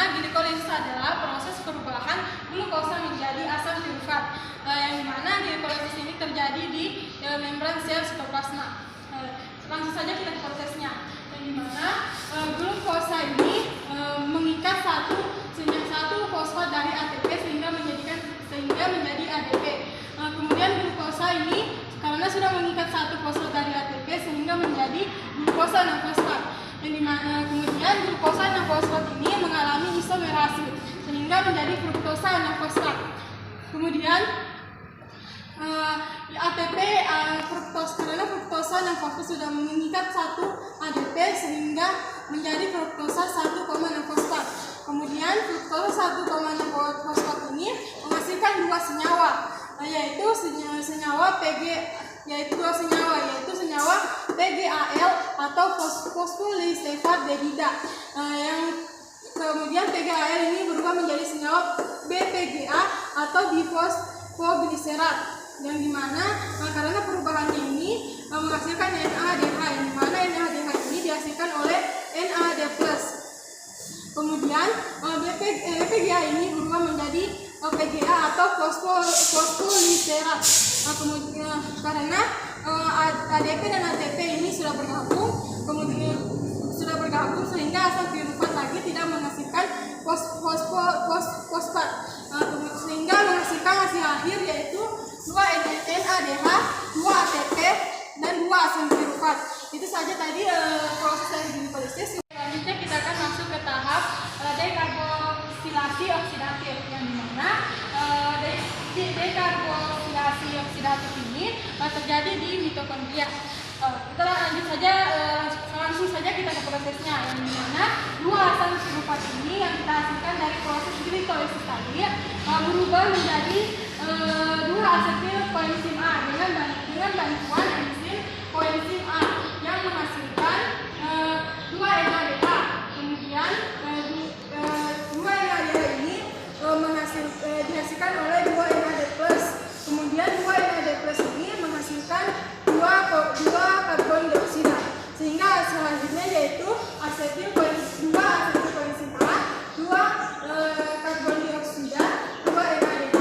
dimana glikolisis adalah proses perubahan glukosa menjadi asam pirufat, yang dimana glikolisis ini terjadi di membran sel sitoplasma. Langsung saja kita ke prosesnya, yang dimana glukosa ini mengikat satu fosfat dari ATP sehingga menjadi ADP. Kemudian glukosa ini karena sudah mengikat satu fosfat dari ATP sehingga menjadi glukosa 6-fosfat. Yang dimana kemudian glukosa 6-fosfat ini mengalami isomerasi sehingga menjadi fruktosa 6-fosfat. Kemudian ATP karena fruktosa 6-fosfat sudah mengikat satu ADP sehingga menjadi fruktosa 1,6-fosfat. Kemudian fruktosa 1,6-fosfat ini menghasilkan dua senyawa, yaitu senyawa PGAL atau fosfolistefat dehida. Yang kemudian PGAL ini berubah menjadi senyawa BPGA atau bifosfogliserat, yang dimana karena perubahannya ini menghasilkan NADH, yang dimana NADH ini dihasilkan oleh NAD+. Kemudian BPGA ini berubah menjadi PGA atau fosfoliserat. Kemudian karena ADP dan ATP ini sudah bergabung sehingga asam pirufat lagi tidak menghasilkan fosfat, sehingga menghasilkan hasil akhir yaitu 2 NADH, 2 ATP dan 2 asam pirufat. Itu saja tadi proses dari glikolisis. Selanjutnya kita akan masuk ke tahap dekarboksilasi oksidatif, yang dimana dekarboksilasi oksidatif ini terjadi di mitokondria. Kita langsung saja kita ke prosesnya, yang dimana dua asam pirufat ini yang kita hasilkan dari proses glikolisis tadi berubah menjadi 2 asetil koenzim A dengan bantuan enzim koenzim A yang menghasilkan 2 NADH. Kemudian 2 NADH ini dihasilkan oleh 2 NAD+. Kemudian 2 NAD+ ini menghasilkan 2 karbon dioksida, sehingga selanjutnya yaitu 2 asetil koenzim A, 2 karbon dioksida, 2 NADH.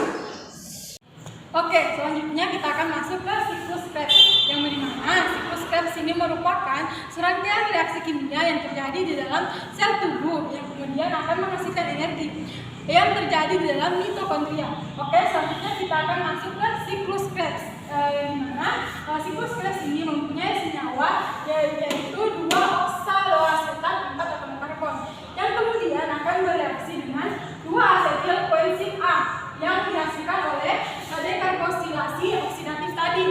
Oke, selanjutnya kita akan masuk ke siklus Krebs, yang dimana siklus Krebs ini merupakan serangkaian reaksi kimia yang terjadi di dalam sel tubuh yang kemudian akan menghasilkan energi yang terjadi di dalam mitokondria. Oke, selanjutnya kita akan masuk ke siklus Krebs, yang dimana siklus Krebs ini mempunyai senyawa yaitu 2 oksaloasetat 4 atom karbon yang kemudian akan bereaksi dengan 2 asetil koenzim A yang dihasilkan oleh dekarboksilasi oksidatif tadi.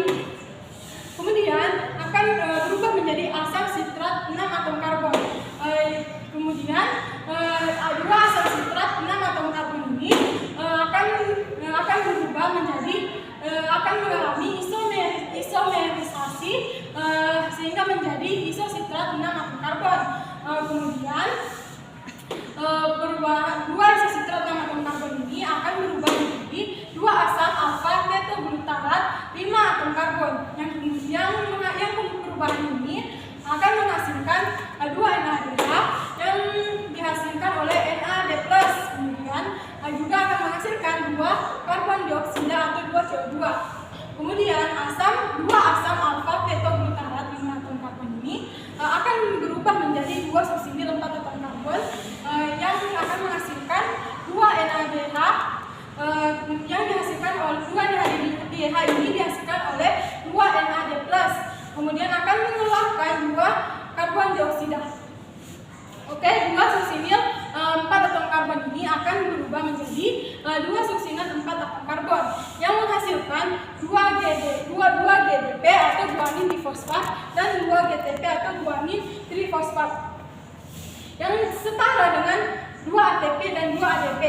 Kemudian akan berubah menjadi asam sitrat 6 atom karbon. Kemudian 2 asam sitrat 6 atom karbon ini akan berubah menjadi akan mengalami isomerisasi sehingga menjadi isositrat 6 atom karbon. Kemudian 2 isositrat 6 atom karbon ini akan berubah menjadi 2 asam alfa ketoglutarat 5 atom karbon yang perubahan ini akan menghasilkan 2 NADH yang dihasilkan oleh NAD+. Kemudian juga akan menghasilkan 2 karbon dioksida atau 2 CO2. Kemudian 2 asam alfa ketoglutarat 5 atom karbon ini akan berubah menjadi 2 suksinil 4 atom karbon yang akan menghasilkan 2 NADH yang dihasilkan oleh 2 NADH ini dihasilkan oleh 2 NAD+. Kemudian akan mengeluarkan 2 karbon dioksida. Oke, 2 suksinil 4 atom karbon ini akan berubah menjadi 2 suksinil 4 atom karbon yang menghasilkan 2 GDP atau guanin difosfat dan 2 GTP atau guanin trifosfat yang setara dengan 2 ATP dan 2 ADP.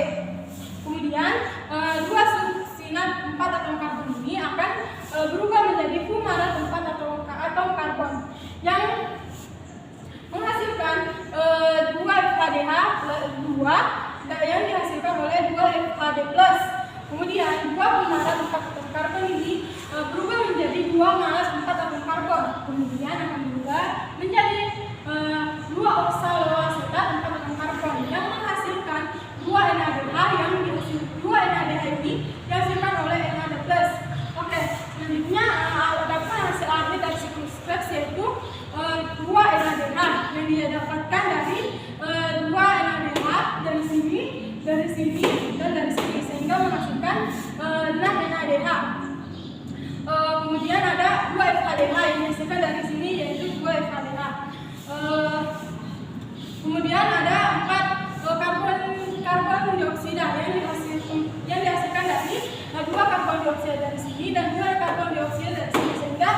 Kemudian 2 suksinat 4 atom karbon ini akan berubah menjadi fumarat 4 atom karbon yang menghasilkan 2 FADH 2 yang dihasilkan oleh 2 FAD+. Kemudian 2 fumarat 4 atom karbon ini berubah menjadi 2 malat 4 atom karbon. Kemudian akan berubah menjadi 2 oksaloasetat 4 atom karbon yang menghasilkan Selanjutnya ada hasil akhir dari siklus Krebs yaitu 2 NADH yang didapatkan dari 2 NADH dari sini, dan dari sini, sehingga menghasilkan 6 NADH. Kemudian ada 2 FADH yang dihasilkan dari sini yaitu 2 FADH. Kemudian ada 4 karbon dioksida yang dihasilkan dari 2 karbon dioksida dari sini dan 2 karbon dioksida dari sini, sehingga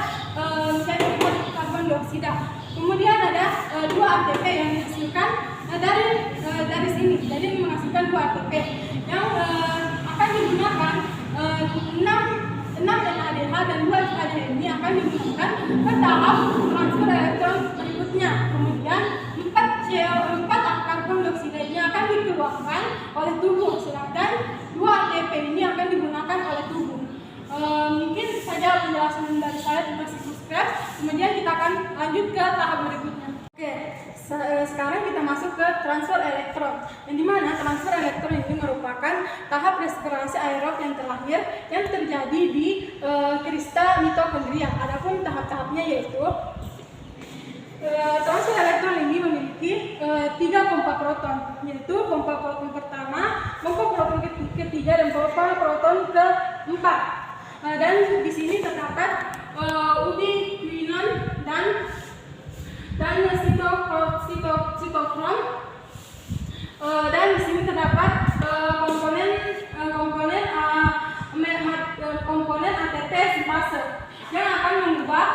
menjadi 4 karbon dioksida. Kemudian ada 2 ATP yang dihasilkan dari sini, jadi menghasilkan 2 ATP yang akan digunakan 6 NADH dan 2 FADH ini akan digunakan ke tahap transfer elektron berikutnya. Kemudian 4 karbon dioksida ini akan dikeluarkan oleh tubuh, sedangkan 2 ATP ini akan digunakan oleh tubuh. Mungkin saja penjelasan dari saya tentang siklus Krebs. Kemudian kita akan lanjut ke tahap berikutnya. Oke, sekarang kita masuk ke transfer elektron, yang dimana transfer elektron ini merupakan tahap respirasi aerob yang terakhir yang terjadi di kristal mitokondria. Adapun tahap-tahapnya yaitu transfer elektron ini memiliki 3 pompa proton, yaitu pompa proton pertama, pompa proton ketiga, dan pompa proton keempat. Dan di sini terdapat ubiquinon dan sitokrom, dan di sini terdapat komponen ATP sintase yang akan mengubah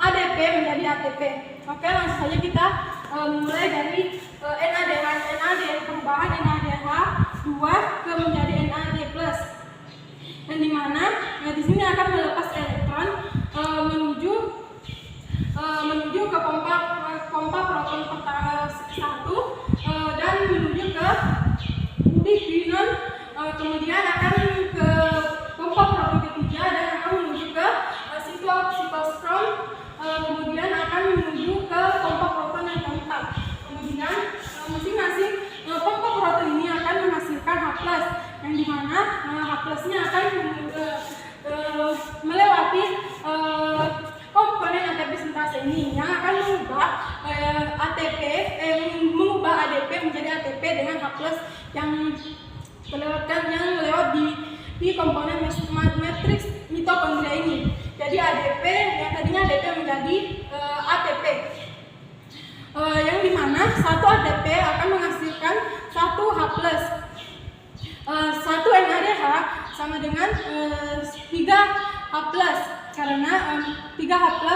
ADP menjadi ATP. Oke, langsung saja kita mulai dari NAD, perubahan NADH 2 ke menjadi NAD+. Dan di mana di sini akan melepas elektron menuju ke pompa proton pertama 1 dan menuju ke ubiquinon, kemudian akan ke pompa proton ketiga dan akan menuju ke sitokrom, kemudian akan menuju ke pompa proton yang keempat. Kemudian masing-masing pompa proton ini akan menghasilkan H+, yang dimana H+-nya akan melewati komponen ATP sintase ini yang akan mengubah mengubah ADP menjadi ATP dengan H+ yang lewat di komponen matriks mitokondria ini. Jadi ADP yang tadinya ADP menjadi ATP, yang dimana satu ATP akan menghasilkan 1 H+. 1 NADH sama dengan 3 H+, karena 3 H+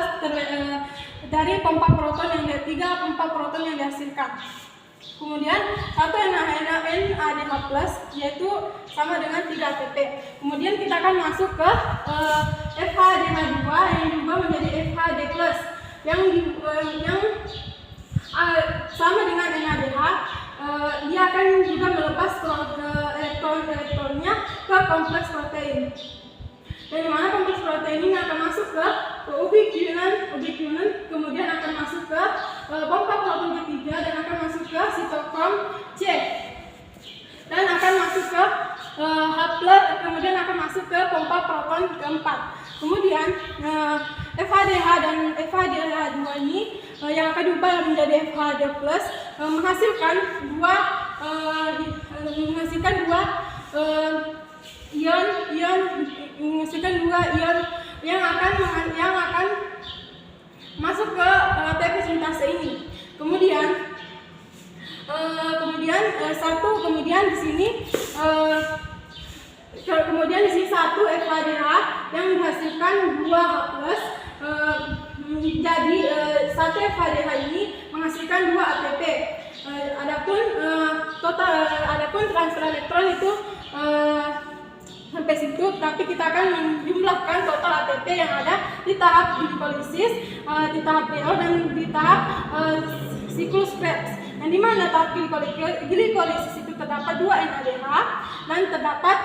dari pompa proton yang dihasilkan. Kemudian 1 NADH+ yaitu sama dengan 3 ATP. Kemudian kita akan masuk ke FADH2 yang diubah menjadi FAD+, yang sama dengan NADH. Dia akan juga melepas elektronnya ke kompleks protein. Dan dimana kompleks protein ini akan masuk ke ubiquinon, kemudian akan masuk ke pompa proton ketiga dan akan masuk ke sitokrom C, dan akan masuk ke H+, kemudian akan masuk ke pompa proton keempat. Kemudian FADH dan FADH2 ini yang akan diubah menjadi FAD+ menghasilkan dua ion yang akan masuk ke ATP sintase ini. Kemudian di sini satu FADH yang menghasilkan 2 H+, jadi satu FADH ini menghasilkan 2 ATP. Adapun transfer elektron itu sampai situ, tapi kita akan menjumlahkan total ATP yang ada di tahap glikolisis, di tahap DO, dan di tahap siklus Krebs. Yang dimana tahap glikolisis itu terdapat 2 NADH dan terdapat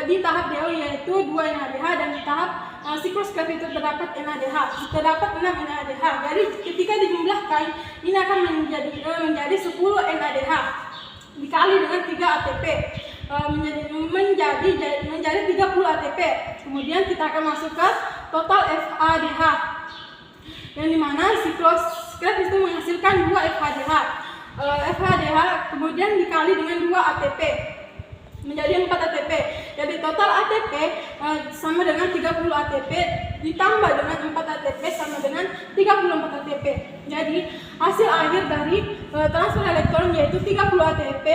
di tahap DO yaitu 2 NADH, dan di tahap siklus Krebs itu terdapat NADH, terdapat 6 NADH. Jadi ketika dijumlahkan ini akan menjadi 10 NADH dikali dengan 3 ATP menjadi 30 ATP. Kemudian kita akan masuk ke total FADH, yang dimana siklus itu menghasilkan 2 FADH. FADH kemudian dikali dengan 2 ATP menjadi 4 ATP. Jadi total ATP sama dengan 30 ATP ditambah dengan 4 ATP sama dengan 34 ATP. Jadi hasil akhir dari transfer elektron yaitu 30 ATP,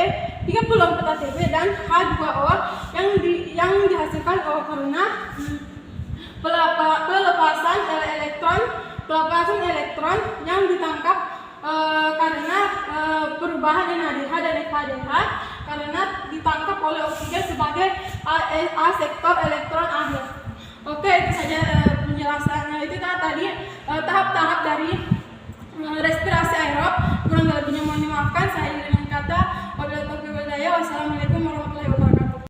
34 ATP dan H2O yang dihasilkan karena pelepasan elektron yang ditangkap karena perubahan NADH dan FADH karena ditangkap oleh oksigen sebagai aseptor elektron akhir. Oke, itu saja penjelasannya. Itu tadi tahap-tahap dari